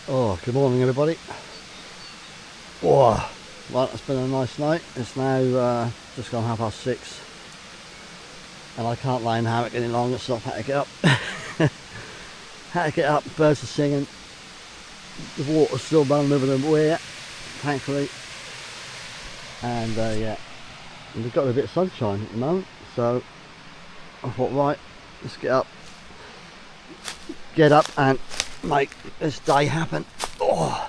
Oh, good morning everybody. Oh, well, it's been a nice night. It's now just gone 6:30 and I can't lay in the hammock any longer, so I've had to get up. Had to get up, birds are singing, the water's still running over the weir, thankfully, and yeah, and we've got a bit of sunshine at the moment, so I thought, right, let's get up and make this day happen. Oh,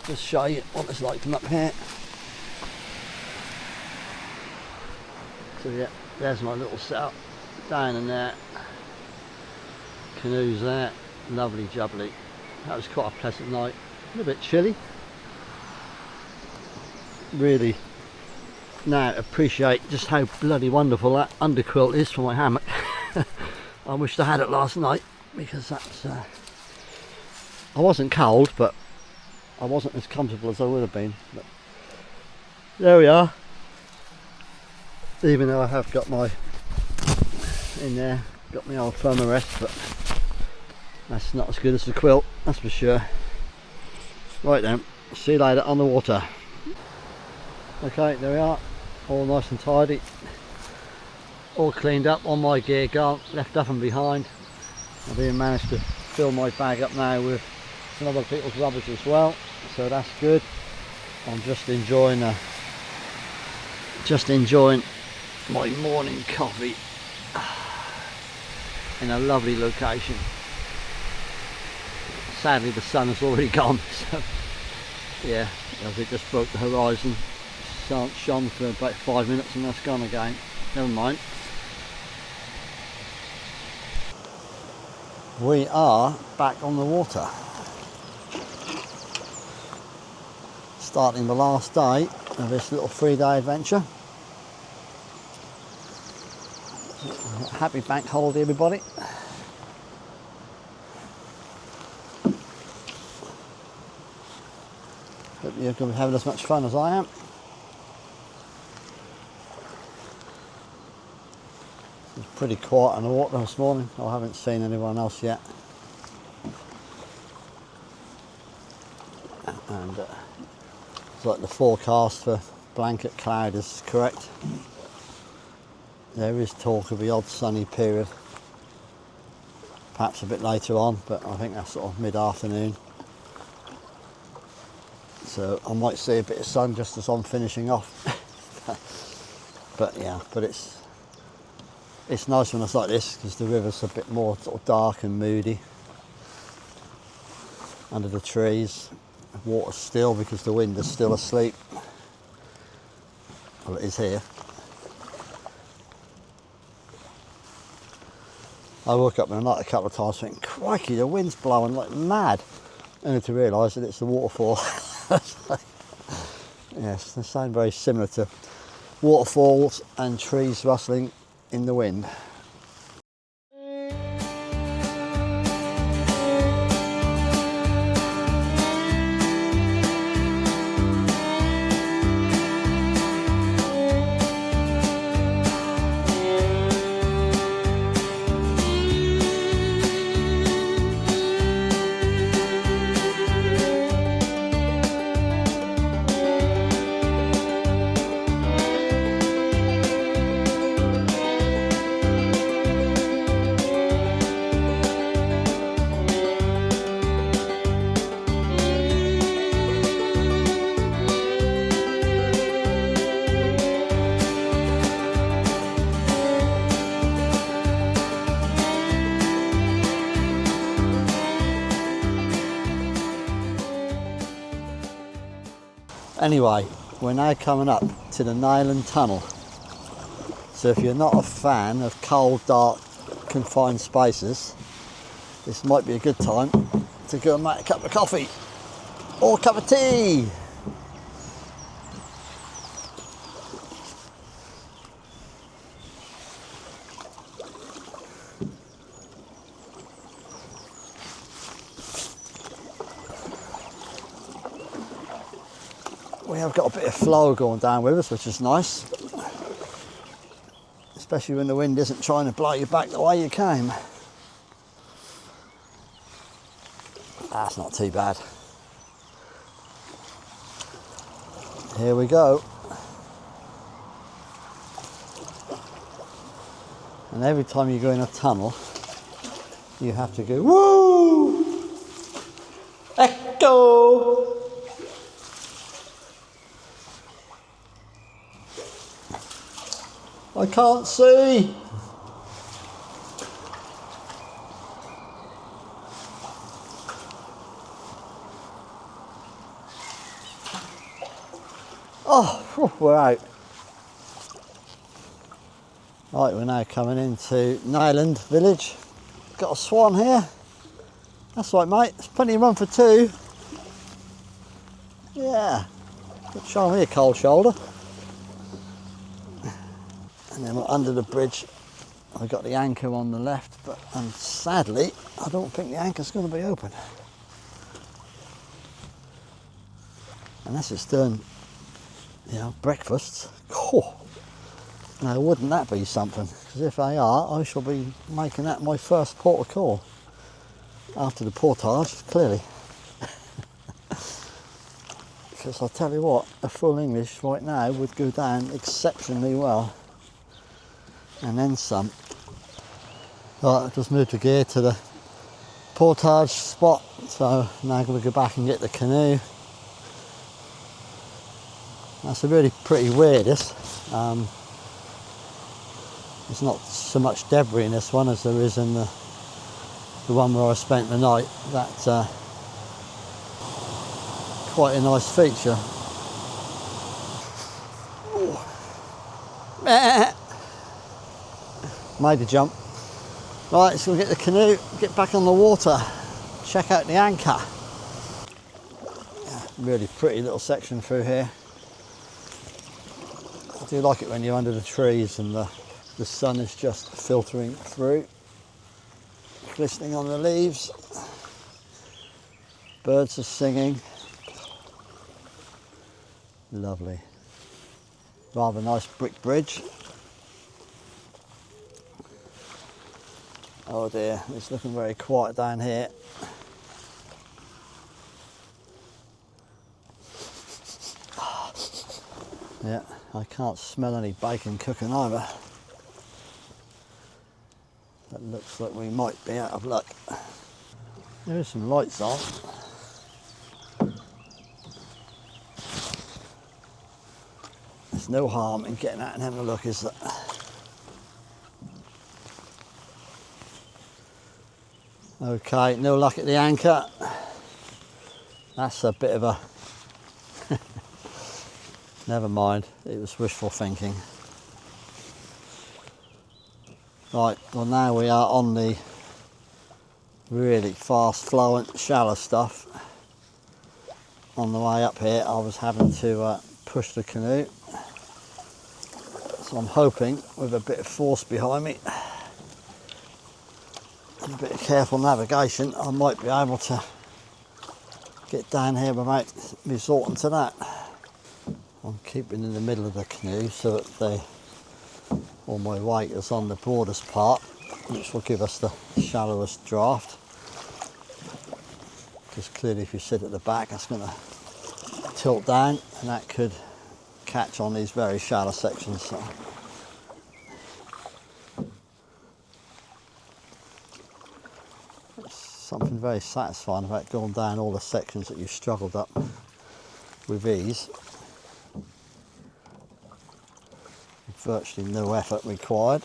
just show you what it's like from up here. So yeah, there's my little setup down in there. Canoes there, lovely jubbly. That was quite a pleasant night. A little bit chilly. Really now appreciate just how bloody wonderful that underquilt is for my hammock. I wished I had it last night because that's I wasn't cold, but I wasn't as comfortable as I would have been. But there we are. Even though I have got my in there, got my old firm rest, but that's not as good as the quilt, that's for sure. Right then, see you later on the water. Okay, there we are, all nice and tidy, all cleaned up, on my gear gone, left up and behind. I've even managed to fill my bag up now with some other people's rubbish as well, so that's good. I'm just enjoying my morning coffee in a lovely location. Sadly the sun has already gone, so yeah, as it just broke the horizon, shone for about 5 minutes and that's gone again. Never mind. We are back on the water, starting the last day of this little 3-day adventure. Happy bank holiday everybody. Hope you're going to be having as much fun as I am. It's pretty quiet on the water this morning. I haven't seen anyone else yet. And it's like the forecast for blanket cloud is correct. There is talk of the odd sunny period, perhaps a bit later on, but I think that's sort of mid-afternoon. So I might see a bit of sun just as I'm finishing off. But yeah, but it's nice when it's like this because the river's a bit more sort of dark and moody. Under the trees, the water's still because the wind is still asleep. Well, it is here. I woke up in the night a couple of times thinking, crikey, the wind's blowing like mad. Only to realise that it's the waterfall. Yes, they sound very similar to waterfalls and trees rustling in the wind. Anyway, we're now coming up to the Nylon Tunnel. So if you're not a fan of cold, dark, confined spaces, this might be a good time to go and make a cup of coffee or a cup of tea. We have got a bit of flow going down with us, which is nice, especially when the wind isn't trying to blow you back the way you came. That's not too bad. Here we go. And every time you go in a tunnel, you have to go, woo! Echo! I can't see. Oh, we're out. Right, we're now coming into Nyland village. Got a swan here. That's right, mate. There's plenty of room for two. Yeah. Show me a cold shoulder. And then we're under the bridge. I've got the anchor on the left, but sadly, I don't think the anchor's going to be open. Unless it's doing, you know, breakfasts. Oh. Now, wouldn't that be something? Because if they are, I shall be making that my first port of call. After the portage, clearly. Because I'll tell you what, a full English right now would go down exceptionally well. And then some. Right, I've just moved the gear to the portage spot. So now I'm going to go back and get the canoe. That's a really pretty weir, this. There's not so much debris in this one as there is in the one where I spent the night. That's quite a nice feature. Made a jump. Right, so we'll get the canoe, get back on the water, check out the anchor. Yeah, really pretty little section through here. I do like it when you're under the trees and the sun is just filtering through, glistening on the leaves. Birds are singing. Lovely. Rather nice brick bridge. Oh dear, it's looking very quiet down here. Yeah, I can't smell any bacon cooking either. That looks like we might be out of luck. There is some lights on. There's no harm in getting out and having a look, is there? Okay, no luck at the anchor. That's a bit of a... Never mind, it was wishful thinking. Right, well now we are on the really fast flowing shallow stuff. On the way up here I was having to push the canoe. So I'm hoping with a bit of force behind me and a bit of careful navigation I might be able to get down here without resorting to that. I'm keeping in the middle of the canoe so that all my weight is on the broadest part, which will give us the shallowest draft. Because clearly if you sit at the back that's going to tilt down and that could catch on these very shallow sections. So. There's something very satisfying about going down all the sections that you've struggled up with ease. Virtually no effort required.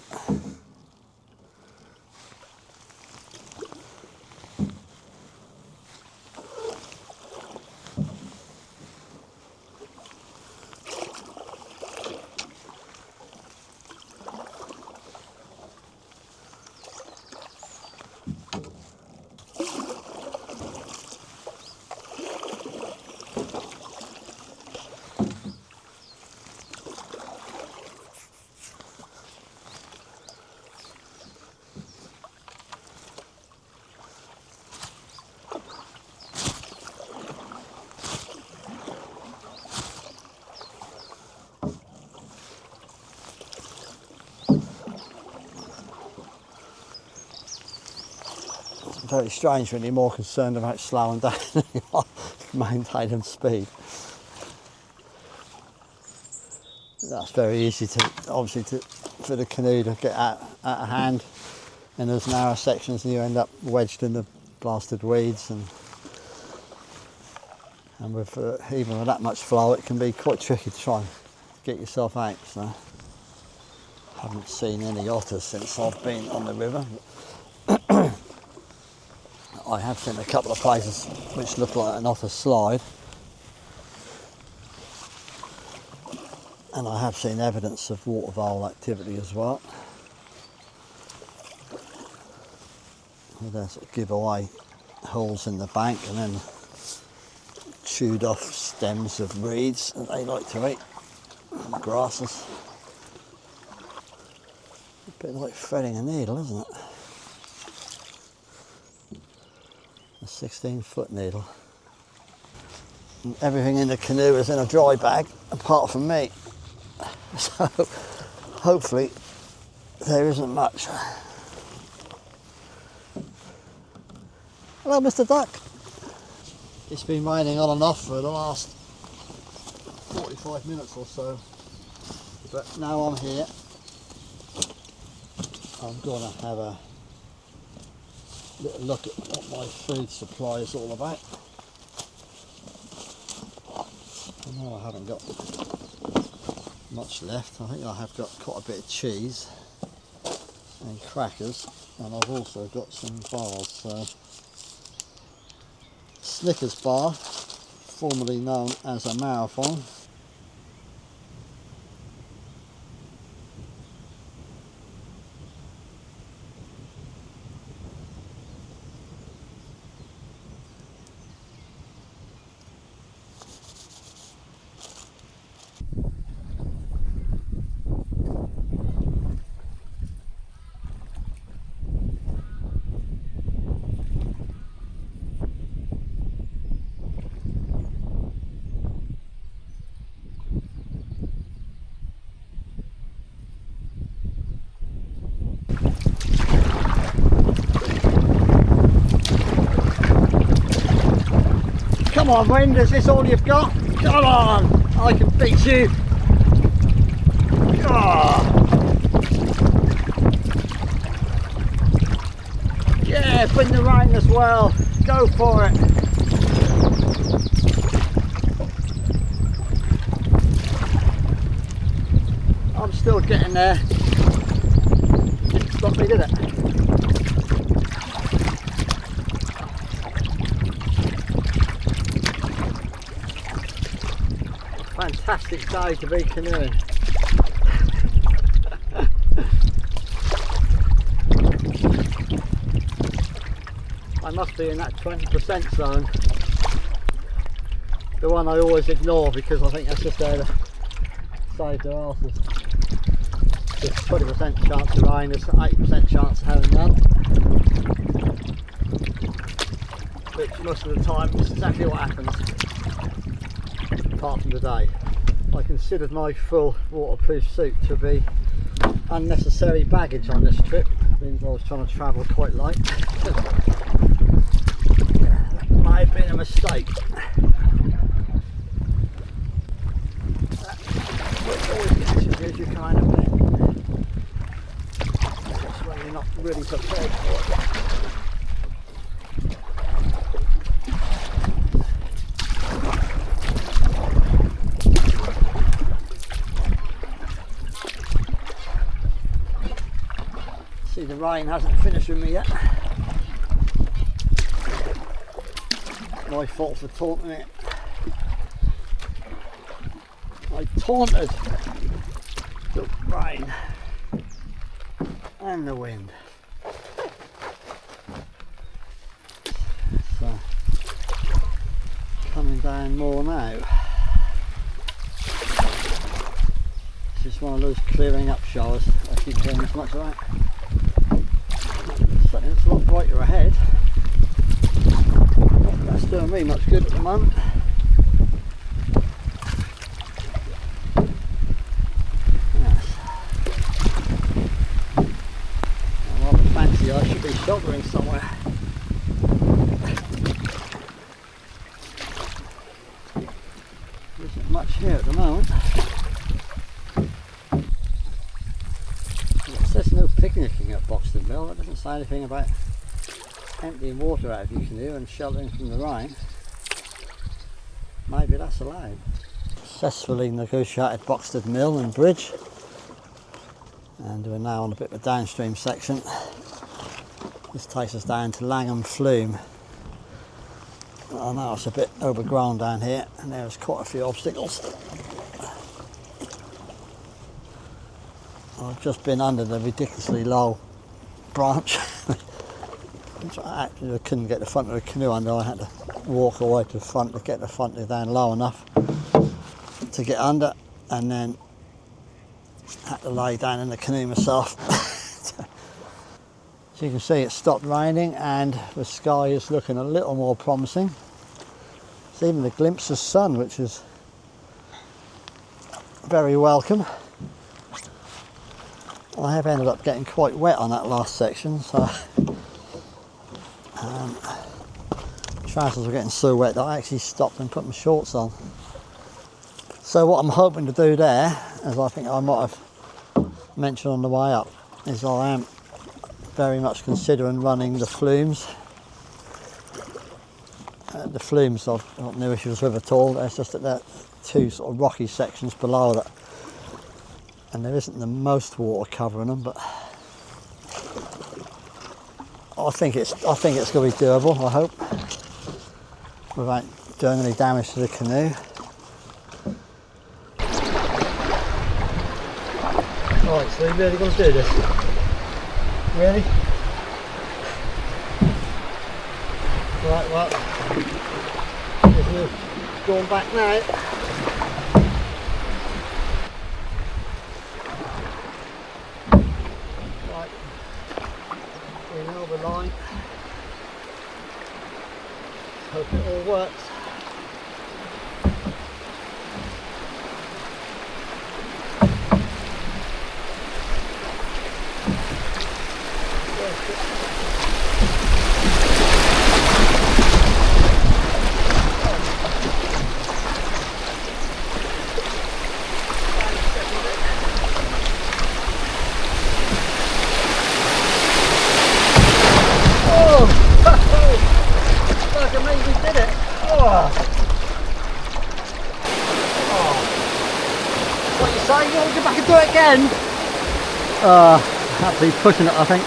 Very strange when you're more concerned about slowing down than you are maintaining speed. That's very easy to, obviously, for the canoe to get out of hand. And there's narrow sections and you end up wedged in the blasted weeds, and with even with that much flow it can be quite tricky to try and get yourself out. So I haven't seen any otters since I've been on the river. I have seen a couple of places which look like an otter slide, and I have seen evidence of water vole activity as well. They sort of give away holes in the bank and then chewed off stems of reeds that they like to eat, and the grasses. A bit like threading a needle, isn't it? A 16-foot needle. And everything in the canoe is in a dry bag apart from me, so hopefully there isn't much. Hello, Mr. Duck. It's been raining on and off for the last 45 minutes or so, but now I'm here. I'm going to have a little look at what my food supply is all about. I know I haven't got much left. I think I have got quite a bit of cheese and crackers, and I've also got some bars. So Snickers bar, formerly known as a marathon. Come on, wind, is this all you've got? Come on, I can beat you. Oh. Yeah, bring the rain as well. Go for it. I'm still getting there. Didn't stop me, did it? Fantastic day to be canoeing. I must be in that 20% zone. The one I always ignore because I think that's just there to save their arses. There's 20% chance of rain, there's 80% chance of having none. Which most of the time is exactly what happens. Apart from today. I considered my full waterproof suit to be unnecessary baggage on this trip. It means I was trying to travel quite light. That might have been a mistake. Which always gets you as you kind of bend. That's when you're not really prepared for it. See, the rain hasn't finished with me yet. My fault for taunting it. I taunted the rain and the wind. So, coming down more now. It's just one of those clearing up showers. I keep hearing as much of that. It's a lot brighter ahead. That's doing me much good at the moment. Yes. I rather fancy I should be sheltering somewhere. There isn't much here at the moment. at Boxted Mill. It doesn't say anything about emptying water out of your canoe and sheltering from the rain. Maybe that's allowed. Successfully negotiated Boxted Mill and bridge, and we're now on a bit of a downstream section. This takes us down to Langham Flume. I know it's a bit overgrown down here, and there's quite a few obstacles. I've just been under the ridiculously low branch. I couldn't get the front of the canoe under. I had to walk away to the front to get the front down low enough to get under, and then had to lay down in the canoe myself. So you can see it stopped raining and the sky is looking a little more promising. There's even a glimpse of sun, which is very welcome. I have ended up getting quite wet on that last section, so trousers were getting so wet that I actually stopped and put my shorts on. So what I'm hoping to do there, as I think I might have mentioned on the way up, is I am very much considering running the flumes. The flumes I've got no issues with at all. There's just that there are two sort of rocky sections below that, and there isn't the most water covering them, but I think it's going to be doable, I hope, without doing any damage to the canoe. Right, so you're really going to do this? Really? Right, well, if you're going back now. Right, we know the line. Hope it all works. Do it again. Have to be pushing it, I think.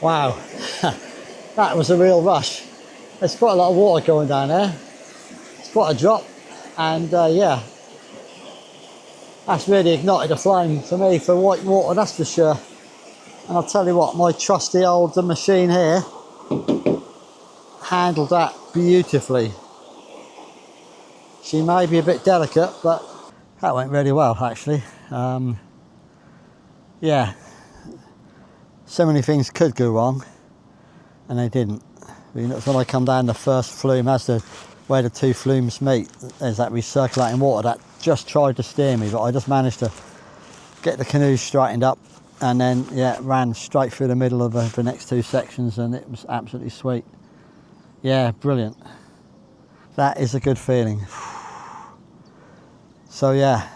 Wow. That was a real rush. There's quite a lot of water going down there. It's quite a drop, and yeah, that's really ignited a flame for me for white water, that's for sure. And I'll tell you what, my trusty old machine here handled that beautifully. She may be a bit delicate, but that went really well actually. Yeah, so many things could go wrong, and they didn't. When I come down the first flume, where the two flumes meet, there's that recirculating water that just tried to steer me, but I just managed to get the canoe straightened up, and then yeah, ran straight through the middle of the next two sections, and it was absolutely sweet. Yeah, brilliant. That is a good feeling. So yeah,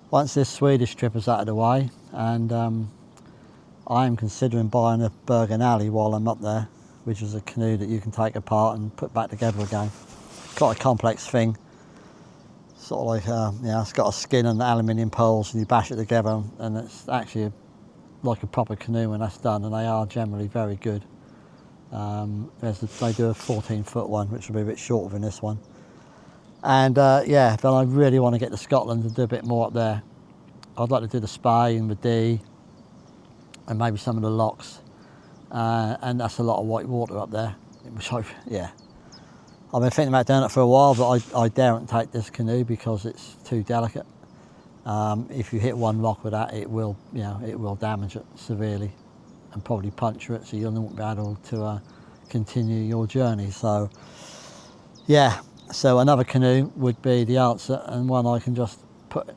once this Swedish trip is out of the way, and I am considering buying a Bergen Alley while I'm up there, which is a canoe that you can take apart and put back together again. Quite a complex thing. Sort of like, yeah, it's got a skin and aluminium poles, and you bash it together, and it's actually like a proper canoe when that's done, and they are generally very good. They do a 14-foot one, which will be a bit shorter than this one. And yeah, but I really want to get to Scotland and do a bit more up there. I'd like to do the Spey and the Dee, and maybe some of the locks. And that's a lot of white water up there, which yeah. I've been thinking about doing it for a while, but I daren't take this canoe because it's too delicate. If you hit one rock with that, it will damage it severely and probably puncture it, so you'll not be able to continue your journey. So yeah, So another canoe would be the answer, and one I can just put,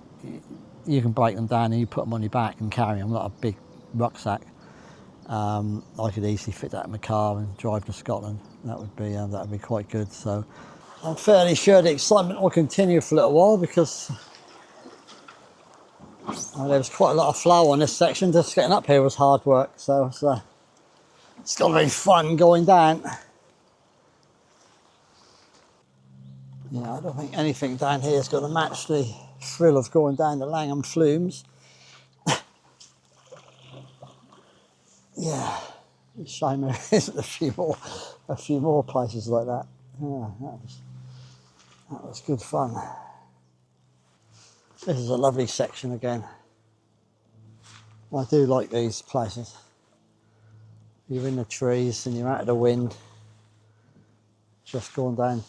you can break them down and you put them on your back and carry them, like a big rucksack. I could easily fit that in my car and drive to Scotland. That would be quite good. So I'm fairly sure the excitement will continue for a little while, because there was quite a lot of flow on this section. Just getting up here was hard work, so it's going to be fun going down. Yeah, I don't think anything down here is going to match the thrill of going down the Langham Flumes. Yeah, it's a shame there isn't a few more places like that. Yeah, that was good fun. This is a lovely section again. I do like these places. You're in the trees and you're out of the wind, just going down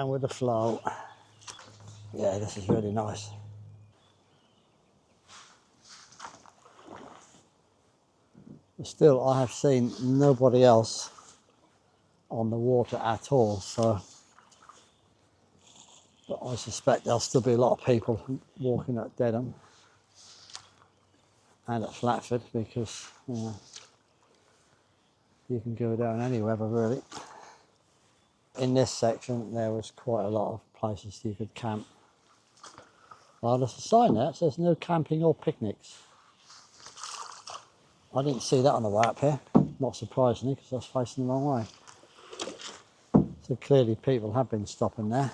with the flow. Yeah, this is really nice. But still, I have seen nobody else on the water at all, so but I suspect there'll still be a lot of people walking at Dedham and at Flatford, because you can go down any weather really. In this section there was quite a lot of places you could camp. Well, there's a sign there that says no camping or picnics. I didn't see that on the way up here, not surprisingly, because I was facing the wrong way. So clearly people have been stopping there.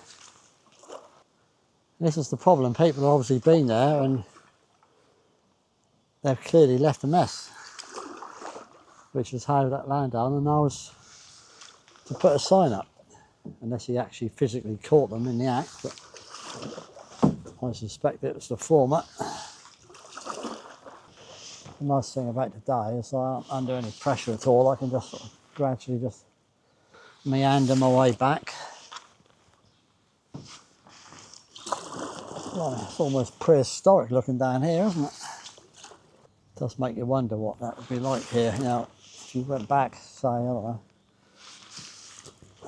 This is the problem, people have obviously been there and they've clearly left a mess, which is how that landowner knows to put a sign up, unless he actually physically caught them in the act, but I suspect it was the former. The nice thing about today is I aren't under any pressure at all. I can just sort of gradually just meander my way back. Well, it's almost prehistoric looking down here, isn't it? It does make you wonder what that would be like here. Now, if you went back, say, I don't know,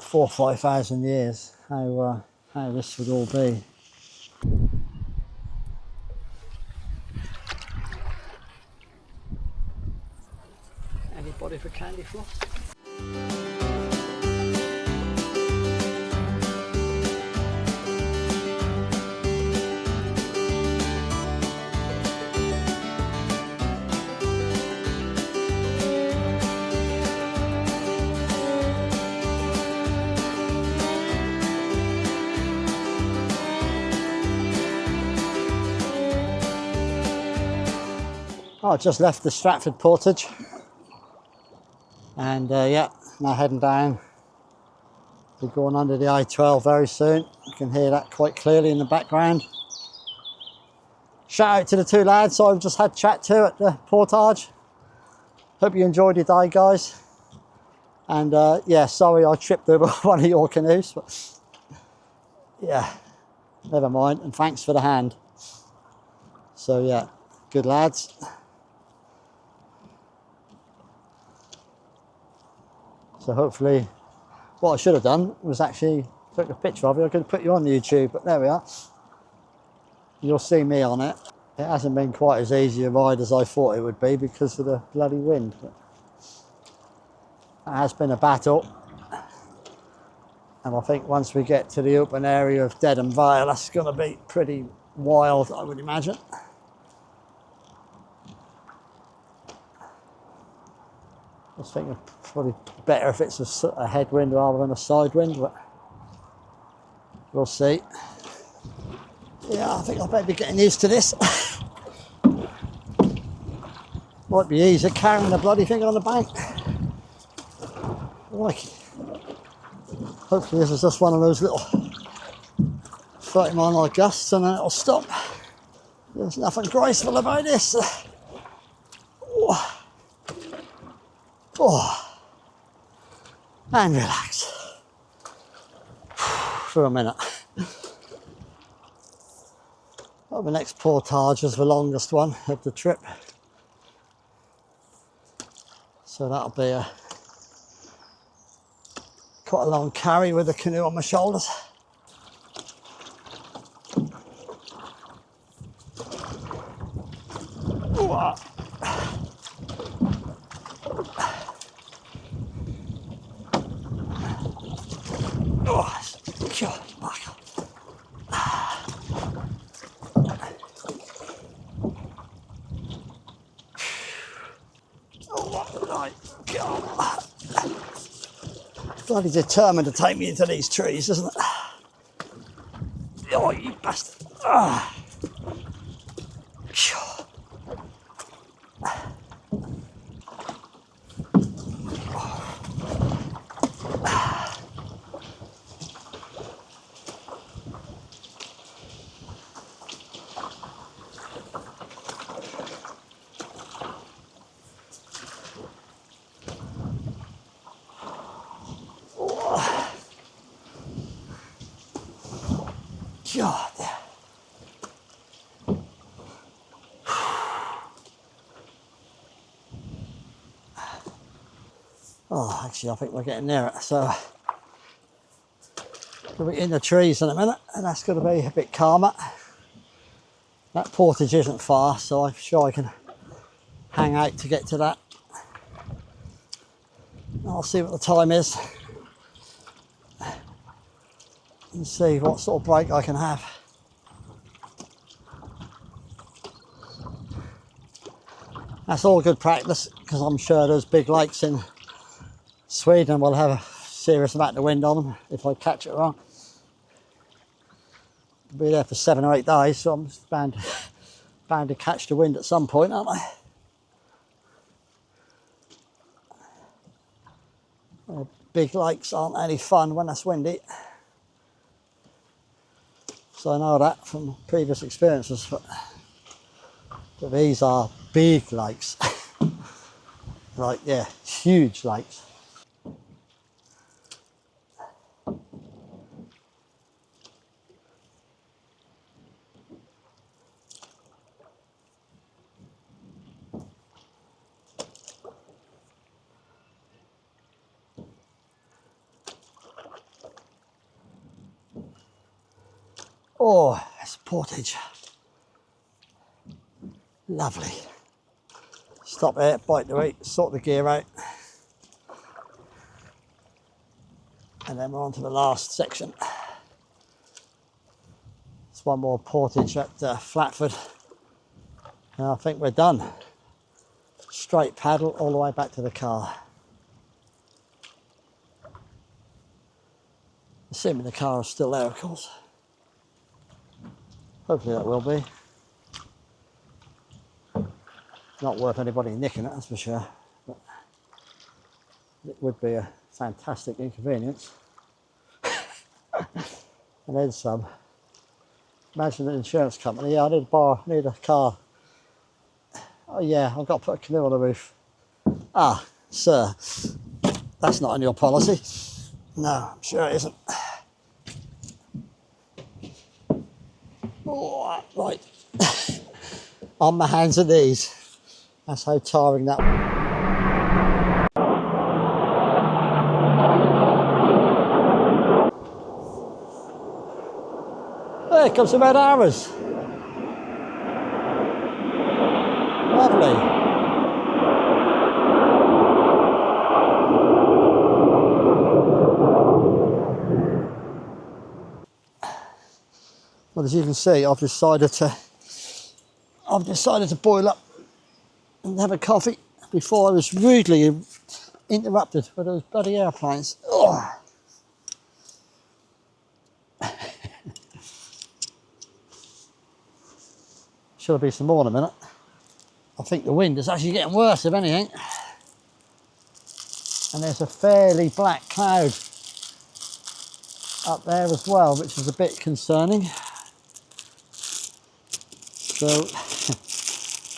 4,000 or 5,000 years, how this would all be. Anybody for candy floss? I just left the Stratford portage, and yeah, now heading down. We're going under the I-12 very soon. You can hear that quite clearly in the background. Shout out to the two lads I've just had chat to at the portage. Hope you enjoyed your day, guys. And yeah, sorry I tripped over one of your canoes, but yeah, never mind, and thanks for the hand. So yeah, good lads. So hopefully, what I should have done was actually took a picture of you. I could have put you on YouTube, but there we are. You'll see me on it. It hasn't been quite as easy a ride as I thought it would be because of the bloody wind. But it has been a battle. And I think once we get to the open area of Dedham Vale, that's going to be pretty wild, I would imagine. I was thinking probably better if it's a headwind rather than a side wind, but we'll see. Yeah, I think I better be getting used to this. Might be easier carrying the bloody thing on the bank. Like, hopefully this is just one of those little 30-mile-an-hour gusts and then it'll stop. There's nothing graceful about this. Oh, and relax for a minute. Well, the next portage is the longest one of the trip, so that'll be Quite a long carry with the canoe on my shoulders. Oh, God. Oh my God. Bloody determined to take me into these trees, isn't it? Oh, you bastard. Ah. God. Oh, actually, I think we're getting near it. So, we'll be in the trees in a minute, and that's going to be a bit calmer. That portage isn't far, so I'm sure I can hang out to get to that. I'll see what the time is and see what sort of break I can have. That's all good practice, because I'm sure those big lakes in Sweden will have a serious amount of wind on them if I catch it wrong. I'll be there for 7 or 8 days, so I'm bound to catch the wind at some point, aren't I? Big lakes aren't any fun when it's windy. So I know that from previous experiences, but these are big lakes. Like, yeah, huge lakes. Oh, it's portage. Lovely. Stop there, bite the weight, sort the gear out. And then we're on to the last section. It's one more portage at Flatford. And I think we're done. Straight paddle all the way back to the car. Assuming the car is still there, of course. Hopefully that will be. Not worth anybody nicking it, that's for sure. But it would be a fantastic inconvenience. And then some. Imagine an insurance company. Yeah, I need a car. Oh yeah, I've got to put a canoe on the roof. Ah, sir, that's not in your policy. No, I'm sure it isn't. Oh, right. On my hands and knees. That's how tiring that was. There comes some red arrows. Lovely. Well, as you can see, I've decided to boil up and have a coffee before I was rudely interrupted by those bloody airplanes. Oh. Should be some more in a minute. I think the wind is actually getting worse, if anything. And there's a fairly black cloud up there as well, which is a bit concerning. So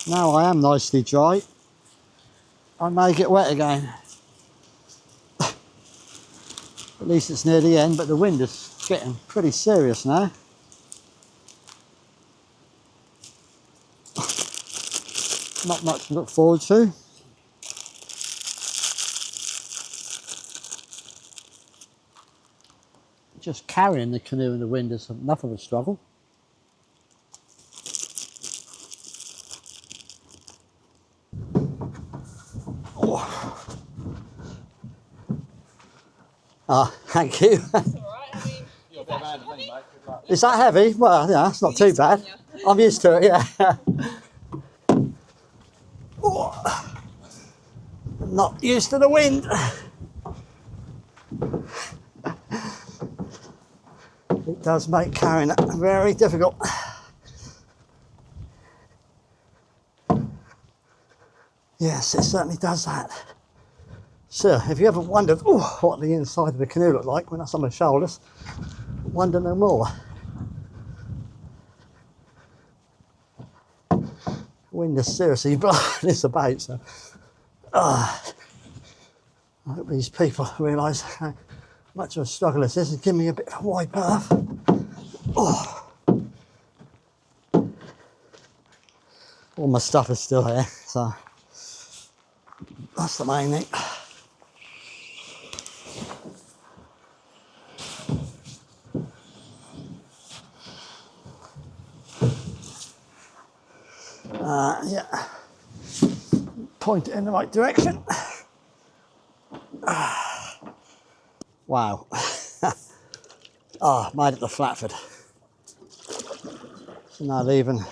now I am nicely dry. I may get wet again. At least it's near the end, but the wind is getting pretty serious now. Not much to look forward to. just carrying the canoe in the wind is enough of a struggle. Oh, thank you. That's all right. I mean, you're a bit mad at me, mate. Good luck. Is that heavy? Well, yeah, it's not too bad. I'm used to it, yeah. Not used to the wind. It does make carrying it very difficult. Yes, it certainly does that. So, if you ever wondered what the inside of the canoe looked like when that's on my shoulders, wonder no more. Wind is seriously blowing this about, so I hope these people realise how much of a struggle this is and give me a bit of a wide berth. All my stuff is still here, so that's the main thing. Yeah, point it in the right direction. Wow. Made it to Flatford. So now leaving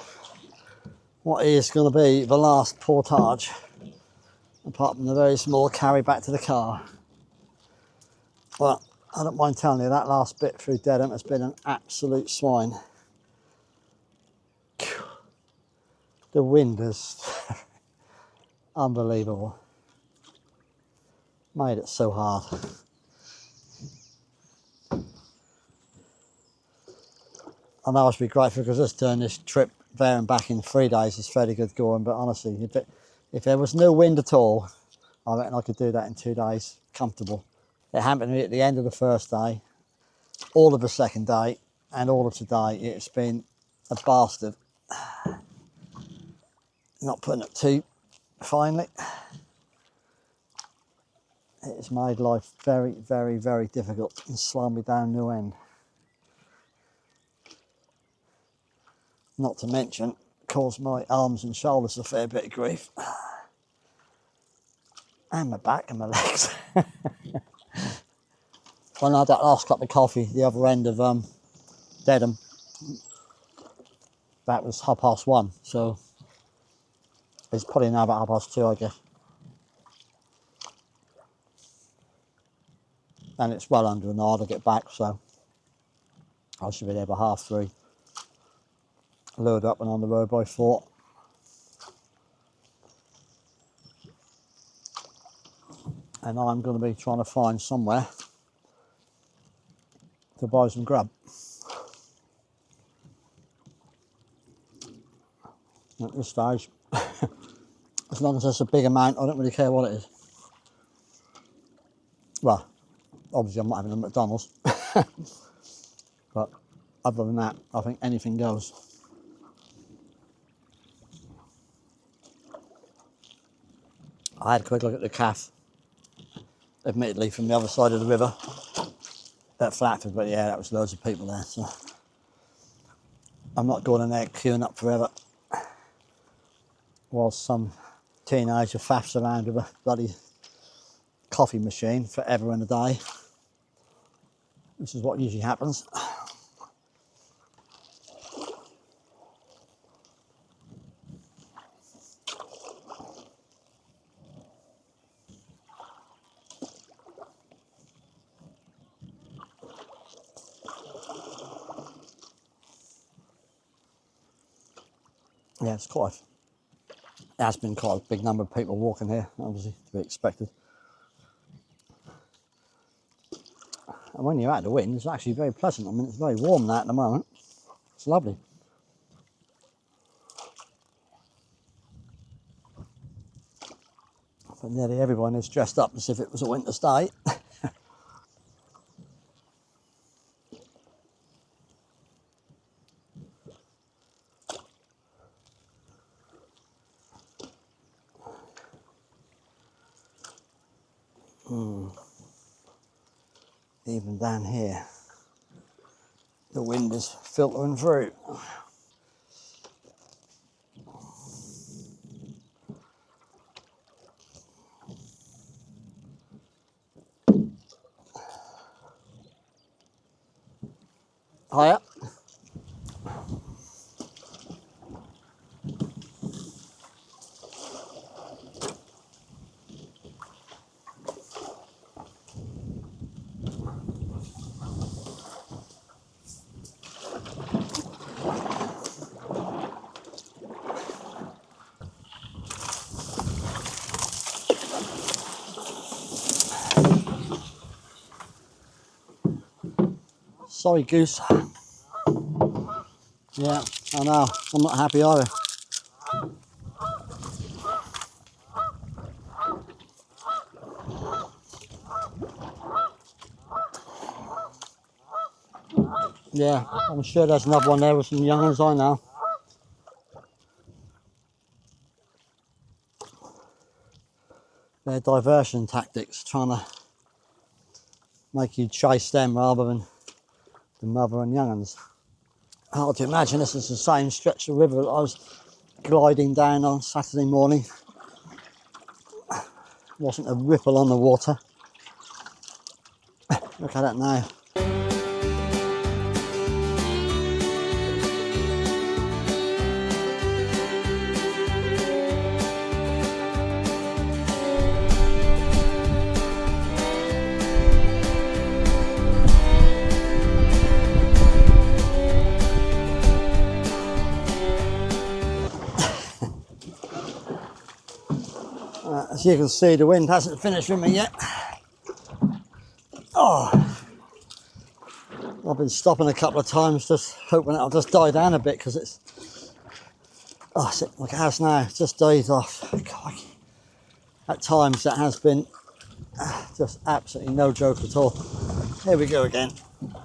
what is going to be the last portage, apart from the very small carry back to the car. Well, I don't mind telling you, that last bit through Dedham has been an absolute swine. The wind is unbelievable. Made it so hard. I know I should be grateful because just doing this trip there and back in 3 days is fairly good going, but honestly, if there was no wind at all, I reckon I could do that in 2 days, comfortable. It happened to me at the end of the first day, all of the second day, and all of today. It's been a bastard. Not putting it too finely. It's made life very, very, very difficult and slowed me down no end. Not to mention, caused my arms and shoulders a fair bit of grief. And my back and my legs. When I had that last cup of coffee, the other end of Dedham, that was 1:30, so it's probably now about 2:30, I guess. And it's well under an hour to get back, so I should be there by 3:30. Load up and on the road by 4. And I'm going to be trying to find somewhere to buy some grub. At this stage, as long as it's a big amount, I don't really care what it is. Well, obviously I'm not having a McDonald's, but other than that, I think anything goes. I had a quick look at the calf, admittedly from the other side of the river at Flatford, but yeah, that was loads of people there, so I'm not going in there queuing up forever whilst some teenager faffs around with a bloody coffee machine forever and a day. This is what usually happens. Yeah, it has been quite a big number of people walking here, obviously, to be expected. And when you're out of the wind, it's actually very pleasant. I mean, it's very warm now at the moment. It's lovely. But nearly everyone is dressed up as if it was a winter's day. Even down here. the wind is filtering through. Higher. Sorry, goose. Yeah, I know. I'm not happy either. Yeah, I'm sure there's another one there with some young ones, I know. They're diversion tactics, trying to make you chase them rather than the mother and young ones. Hard to imagine this is the same stretch of river that I was gliding down on Saturday morning. Wasn't a ripple on the water. Look at it now. As you can see, the wind hasn't finished with me yet. Oh, I've been stopping a couple of times, just hoping it'll just die down a bit because it's. Oh, look at us now, it's just died off. God. At times, that has been just absolutely no joke at all. Here we go again.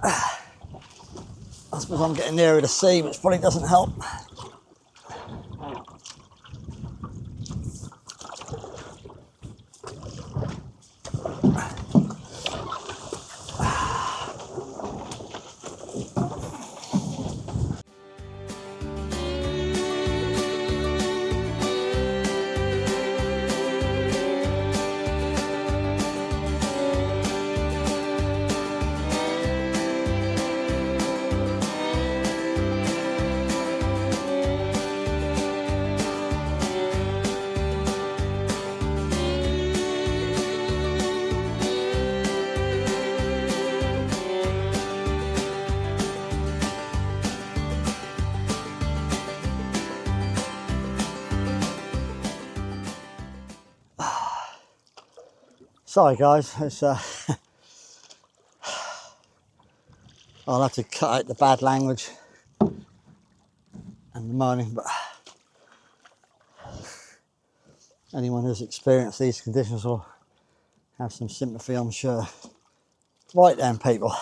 I suppose I'm getting nearer the sea, which probably doesn't help. Sorry guys, it's I'll have to cut out the bad language and the moaning, but anyone who's experienced these conditions will have some sympathy, I'm sure. Right then, people.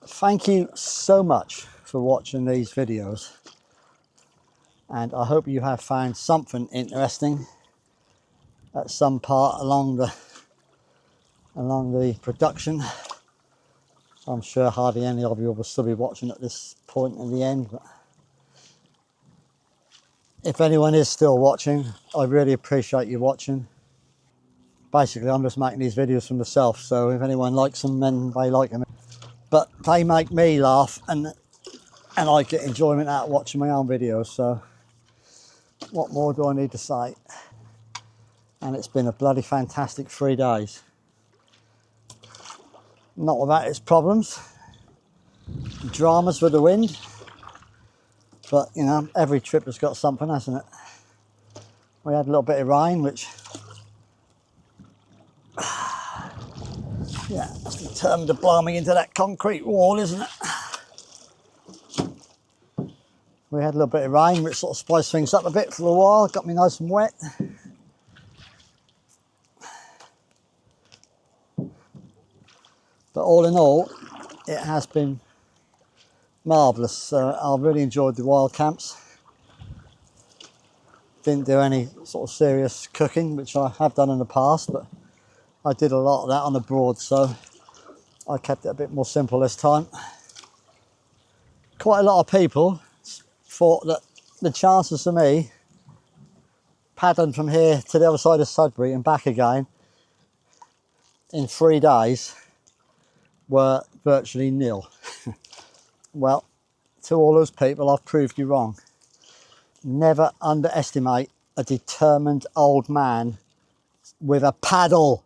Thank you so much for watching these videos, and I hope you have found something interesting at some part along the production. I'm sure hardly any of you will still be watching at this point in the end, but if anyone is still watching, I really appreciate you watching. Basically, I'm just making these videos for myself, so if anyone likes them, then they like them. But they make me laugh, and I get enjoyment out of watching my own videos, so what more do I need to say? And it's been a bloody fantastic 3 days. Not without its problems, dramas with the wind, but you know, every trip has got something, hasn't it? We had a little bit of rain, which, yeah, it's determined to blow me into that concrete wall, isn't it? We had a little bit of rain, which sort of spiced things up a bit for a while, got me nice and wet. But all in all, it has been marvellous. I've really enjoyed the wild camps. Didn't do any sort of serious cooking, which I have done in the past, but I did a lot of that on the Broad, so I kept it a bit more simple this time. Quite a lot of people thought that the chances for me paddling from here to the other side of Sudbury and back again in 3 days were virtually nil. Well, to all those people, I've proved you wrong. Never underestimate a determined old man with a paddle.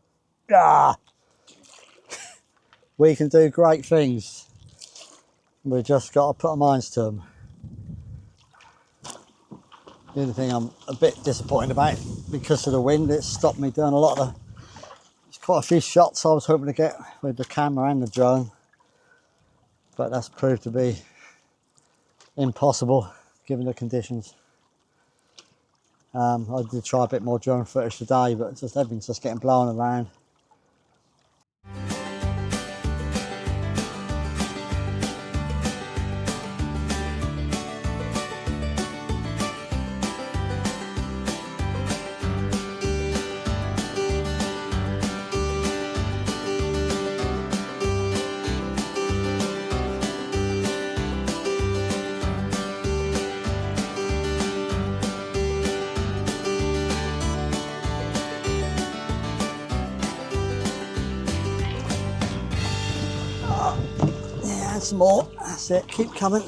Ah! We can do great things. We've just got to put our minds to them. The only thing I'm a bit disappointed about, because of the wind, it stopped me doing a lot of the... There's quite a few shots I was hoping to get with the camera and the drone, but that's proved to be impossible given the conditions. I did try a bit more drone footage today, but just everything's just getting blown around. Yeah, some more. That's it. Keep coming.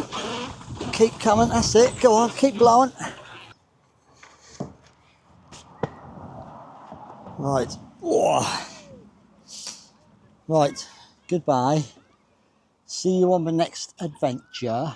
Keep coming. That's it. Go on. Keep blowing. Right. Whoa. Right. Goodbye. See you on the next adventure.